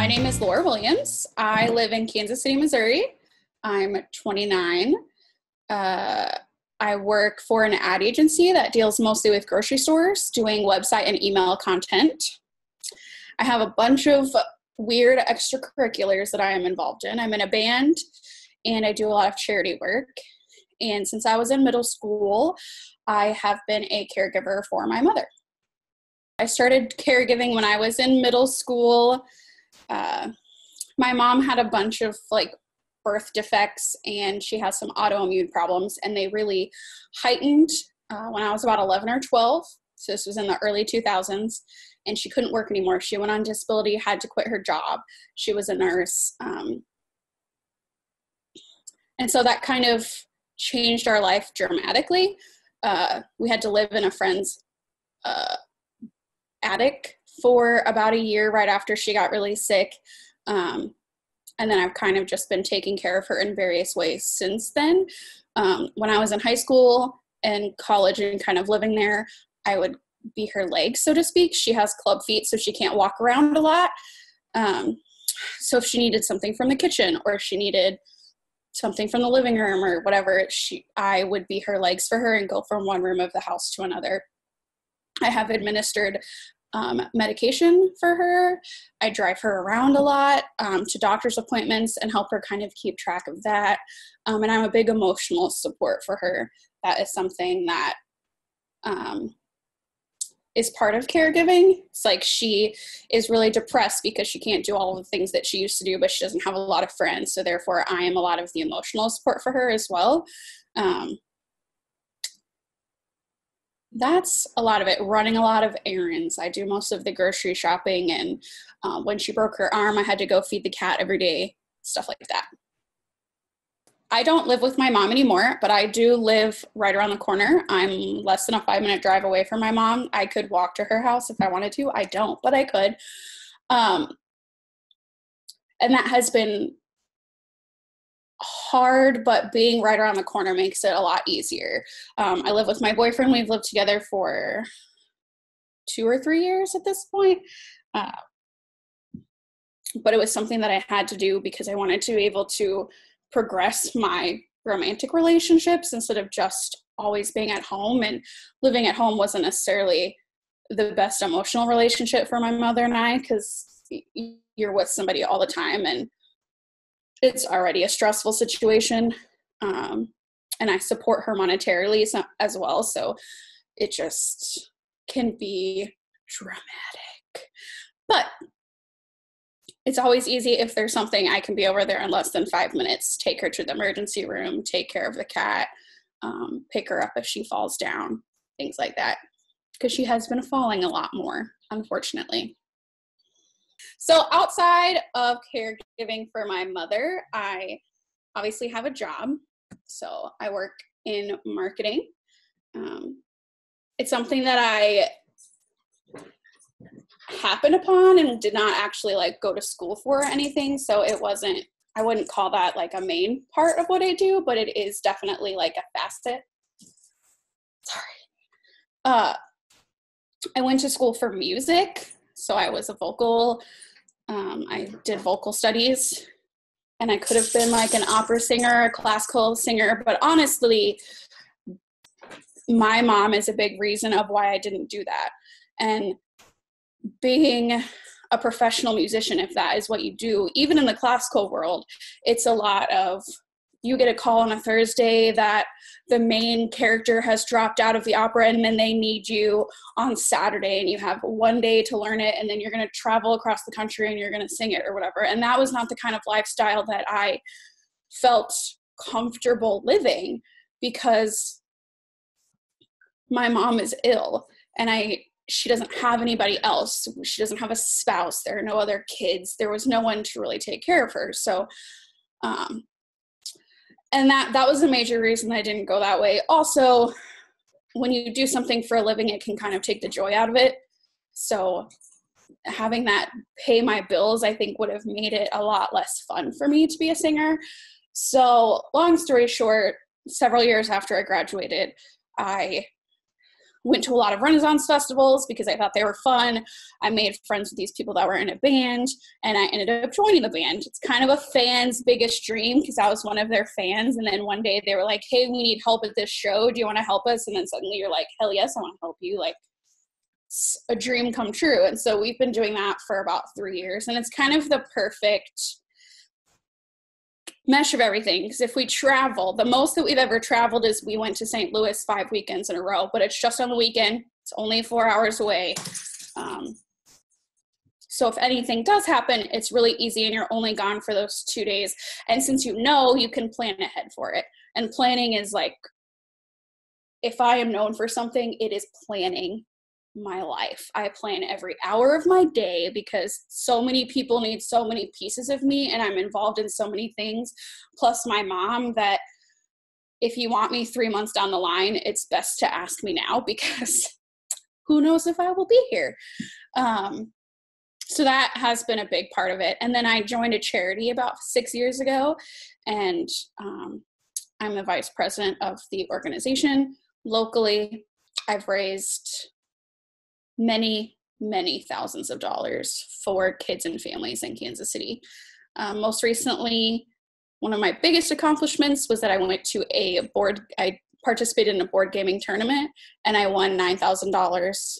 name is Lora Williams. I live in Kansas City, Missouri. I'm 29. I work for an ad agency that deals mostly with grocery stores, doing website and email content. I have a bunch of weird extracurriculars that I am involved in. I'm in a band, and I do a lot of charity work. And since I was in middle school, I have been a caregiver for my mother. I started caregiving when I was in middle school. My mom had a bunch of birth defects, and she has some autoimmune problems, and they really heightened when I was about 11 or 12. So this was in the early 2000s, and she couldn't work anymore. She went on disability, had to quit her job. She was a nurse. And so that kind of changed our life dramatically. We had to live in a friend's attic for about a year right after she got really sick. And then I've kind of just been taking care of her in various ways since then. When I was in high school and college and kind of living there, I would be her legs, so to speak. She has club feet, so she can't walk around a lot. So if she needed something from the kitchen, or if she needed something from the living room or whatever, I would be her legs for her and go from one room of the house to another. I have administered medication for her. I drive her around a lot to doctor's appointments and help her kind of keep track of that. And I'm a big emotional support for her. That is something that is part of caregiving. It's like she is really depressed because she can't do all of the things that she used to do, but she doesn't have a lot of friends. So therefore, I am a lot of the emotional support for her as well. That's a lot of it. Running a lot of errands. I do most of the grocery shopping, and when she broke her arm, I had to go feed the cat every day, stuff like that. I don't live with my mom anymore, but I do live right around the corner. I'm less than a 5-minute drive away from my mom. I could walk to her house if I wanted to. I don't, but I could. And that has been hard, but being right around the corner makes it a lot easier. I live with my boyfriend. We've lived together for 2 or 3 years at this point. But it was something that I had to do because I wanted to be able to progress my romantic relationships instead of just always being at home. And living at home wasn't necessarily the best emotional relationship for my mother and I, because you're with somebody all the time and it's already a stressful situation. And I support her monetarily as well. So it just can be dramatic. But it's always easy if there's something. I can be over there in less than 5 minutes, take her to the emergency room, take care of the cat, pick her up if she falls down, things like that. Because she has been falling a lot more, unfortunately. So outside of caregiving for my mother, I obviously have a job. So I work in marketing. It's something that I happened upon and did not actually go to school for or anything. So I wouldn't call that a main part of what I do, but it is definitely a facet. Sorry. I went to school for music. So I was a vocal, I did vocal studies, and I could have been an opera singer, a classical singer, but honestly, my mom is a big reason of why I didn't do that. And being a professional musician, if that is what you do, even in the classical world, it's a lot of, you get a call on a Thursday that the main character has dropped out of the opera and then they need you on Saturday, and you have one day to learn it, and then you're going to travel across the country and you're going to sing it or whatever. And that was not the kind of lifestyle that I felt comfortable living, because my mom is ill and she doesn't have anybody else. She doesn't have a spouse. There are no other kids. There was no one to really take care of her. So, and that was a major reason I didn't go that way. Also, when you do something for a living, it can kind of take the joy out of it. So having that pay my bills, I think, would have made it a lot less fun for me to be a singer. So long story short, several years after I graduated, I went to a lot of Renaissance festivals because I thought they were fun. I made friends with these people that were in a band, and I ended up joining the band. It's kind of a fan's biggest dream because I was one of their fans. And then one day they were like, hey, we need help at this show. Do you want to help us? And then suddenly you're like, hell yes, I want to help you. Like, it's a dream come true. And so we've been doing that for about 3 years, and it's kind of the perfect mesh of everything. Because if we travel, the most that we've ever traveled is we went to St. Louis 5 weekends in a row, but it's just on the weekend. It's only 4 hours away. So if anything does happen, it's really easy, and you're only gone for those 2 days. And since you know, you can plan ahead for it. And planning is like, if I am known for something, it is planning my life. I plan every hour of my day because so many people need so many pieces of me, and I'm involved in so many things, plus my mom, that if you want me 3 months down the line, it's best to ask me now because who knows if I will be here. So that has been a big part of it. And then I joined a charity about 6 years ago, and I'm the vice president of the organization locally. I've raised many thousands of dollars for kids and families in Kansas City. Most recently, one of my biggest accomplishments was that I participated in a board gaming tournament, and I won $9,000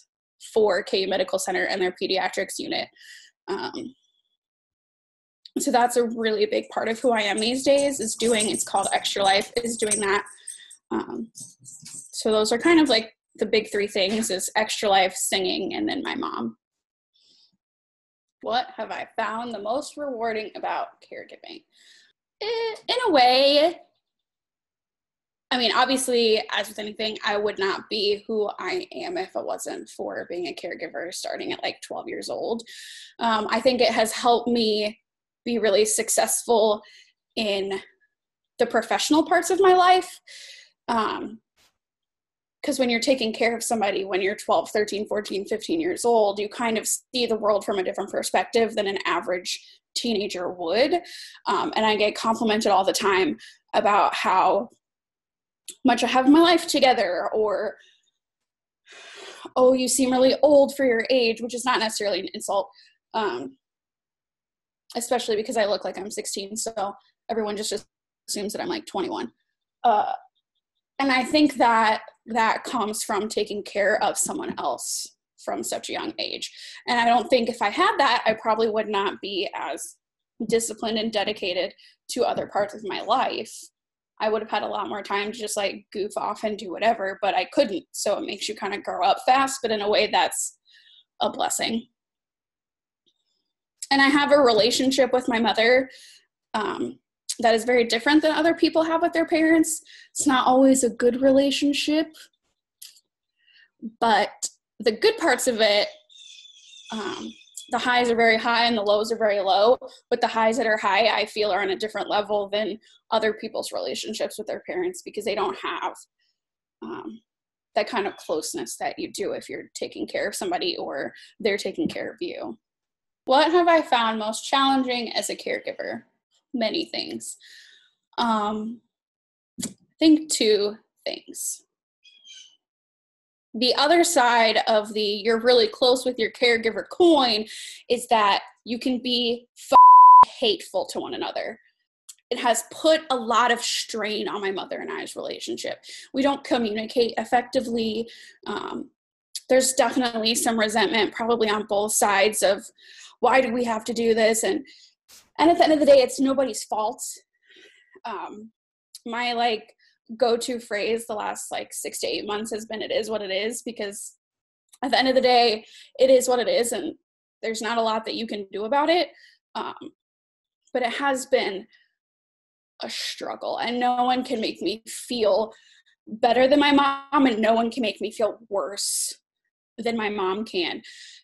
for KU Medical Center and their pediatrics unit. So that's a really big part of who I am these days, it's called Extra Life, is doing that. So those are kind of like the big 3 things, is Extra Life, singing, and then my mom. What have I found the most rewarding about caregiving? In a way, I mean, obviously, as with anything, I would not be who I am if it wasn't for being a caregiver starting at like 12 years old. I think it has helped me be really successful in the professional parts of my life. Because when you're taking care of somebody when you're 12, 13, 14, 15 years old, you kind of see the world from a different perspective than an average teenager would. And I get complimented all the time about how much I have my life together, or, oh, you seem really old for your age, which is not necessarily an insult, especially because I look like I'm 16. So everyone just assumes that I'm like 21. And I think that comes from taking care of someone else from such a young age. And I don't think if I had that, I probably would not be as disciplined and dedicated to other parts of my life. I would have had a lot more time to just like goof off and do whatever, but I couldn't. So it makes you kind of grow up fast, but in a way that's a blessing. And I have a relationship with my mother that is very different than other people have with their parents. It's not always a good relationship, but the good parts of it, the highs are very high and the lows are very low, but the highs that are high, I feel, are on a different level than other people's relationships with their parents, because they don't have that kind of closeness that you do if you're taking care of somebody or they're taking care of you. What have I found most challenging as a caregiver? Many things. I think 2 things. The other side of the you're really close with your caregiver coin is that you can be hateful to one another. It has put a lot of strain on my mother and I's relationship. We don't communicate effectively. There's definitely some resentment probably on both sides of, why do we have to do this? And at the end of the day, it's nobody's fault. My like go-to phrase the last like 6 to 8 months has been, it is what it is, because at the end of the day, it is what it is, and there's not a lot that you can do about it. But it has been a struggle, and no one can make me feel better than my mom, and no one can make me feel worse than my mom can.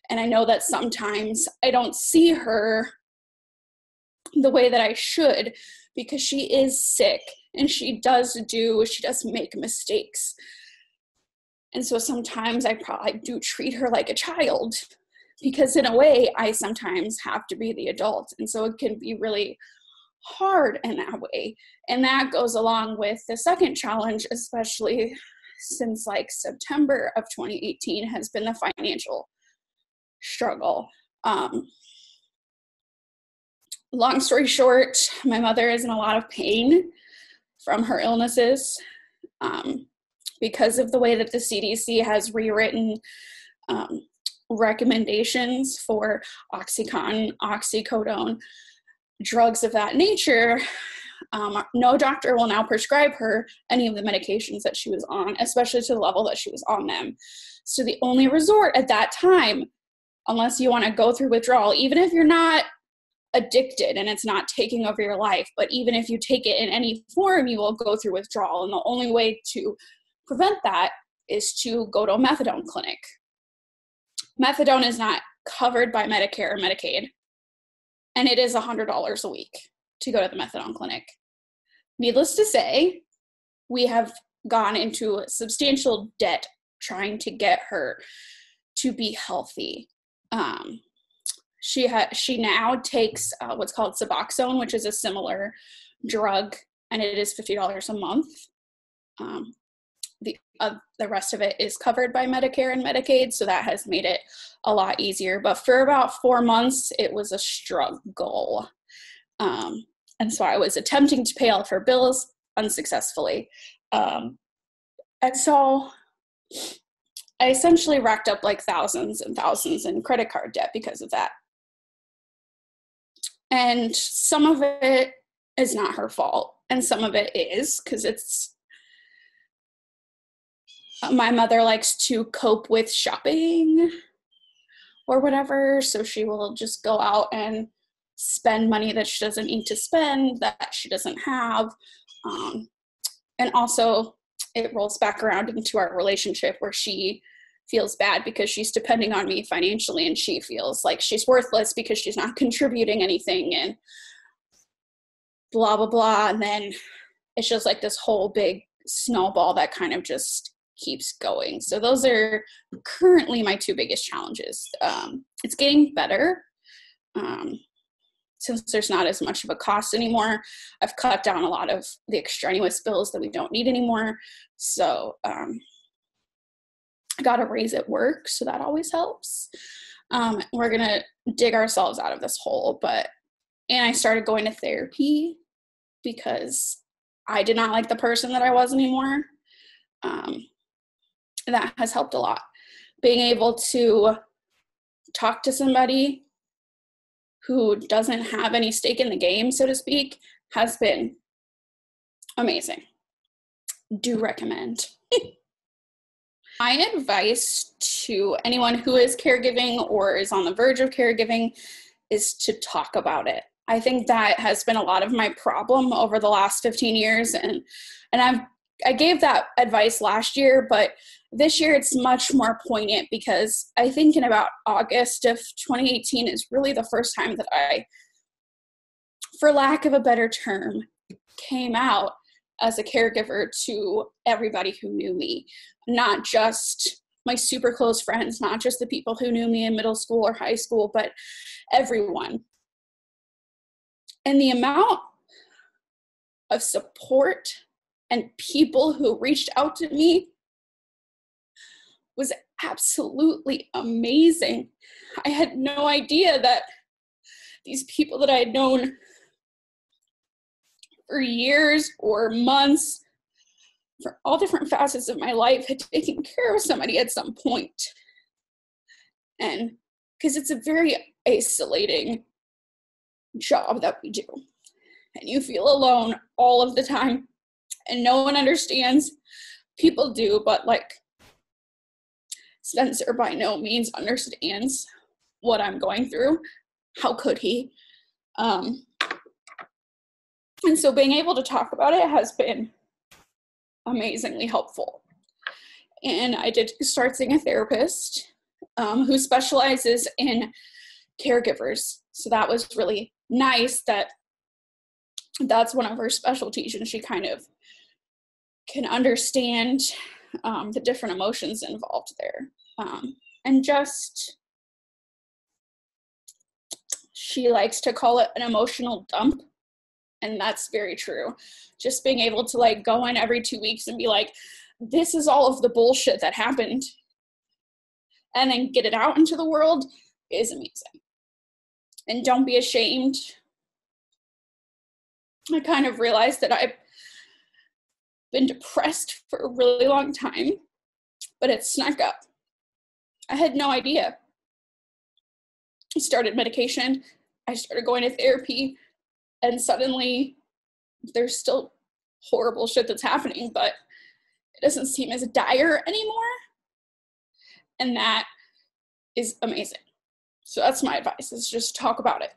And I know that sometimes I don't see her the way that I should, because she is sick and she does make mistakes. And so sometimes I probably do treat her like a child, because in a way I sometimes have to be the adult. And so it can be really hard in that way. And that goes along with the second challenge, especially since like September of 2018 has been the financial struggle. Long story short, my mother is in a lot of pain from her illnesses because of the way that the CDC has rewritten recommendations for Oxycontin, oxycodone, drugs of that nature. No doctor will now prescribe her any of the medications that she was on, especially to the level that she was on them. So the only resort at that time, unless you want to go through withdrawal, even if you're not addicted and it's not taking over your life, but even if you take it in any form, you will go through withdrawal. And the only way to prevent that is to go to a methadone clinic. Methadone is not covered by Medicare or Medicaid, and it is $100 a week to go to the methadone clinic. Needless to say, we have gone into substantial debt trying to get her to be healthy. She now takes what's called Suboxone, which is a similar drug, and it is $50 a month. The rest of it is covered by Medicare and Medicaid, so that has made it a lot easier. But for about 4 months, it was a struggle. And so I was attempting to pay all of her bills unsuccessfully. And so I essentially racked up like thousands and thousands in credit card debt because of that. And some of it is not her fault, and some of it is, because my mother likes to cope with shopping or whatever, so she will just go out and spend money that she doesn't need to spend, that she doesn't have. And also, it rolls back around into our relationship where she feels bad because she's depending on me financially, and she feels like she's worthless because she's not contributing anything, and blah, blah, blah. And then it's just like this whole big snowball that kind of just keeps going. So those are currently my two biggest challenges. It's getting better. Since there's not as much of a cost anymore, I've cut down a lot of the extraneous bills that we don't need anymore. So I got a raise at work, so that always helps. We're going to dig ourselves out of this hole. And I started going to therapy because I did not like the person that I was anymore. That has helped a lot. Being able to talk to somebody who doesn't have any stake in the game, so to speak, has been amazing. Do recommend. My advice to anyone who is caregiving or is on the verge of caregiving is to talk about it. I think that has been a lot of my problem over the last 15 years. And I gave that advice last year, but this year it's much more poignant because I think in about August of 2018 is really the first time that I, for lack of a better term, came out as a caregiver to everybody who knew me, not just my super close friends, not just the people who knew me in middle school or high school, but everyone. And the amount of support and people who reached out to me was absolutely amazing. I had no idea that these people that I had known for years or months, for all different facets of my life, had taken care of somebody at some point. And because it's a very isolating job that we do, and you feel alone all of the time, and no one understands. People do, but like Spencer by no means understands what I'm going through. How could he? And so being able to talk about it has been amazingly helpful. And I did start seeing a therapist who specializes in caregivers. So that was really nice that that's one of her specialties, and she kind of can understand the different emotions involved there. And just, she likes to call it an emotional dump. And that's very true. Just being able to like go in every 2 weeks and be like, this is all of the bullshit that happened, and then get it out into the world is amazing. And don't be ashamed. I kind of realized that I've been depressed for a really long time, but it snuck up. I had no idea. I started medication, I started going to therapy, and suddenly there's still horrible shit that's happening, but it doesn't seem as dire anymore. And that is amazing. So that's my advice, is just talk about it.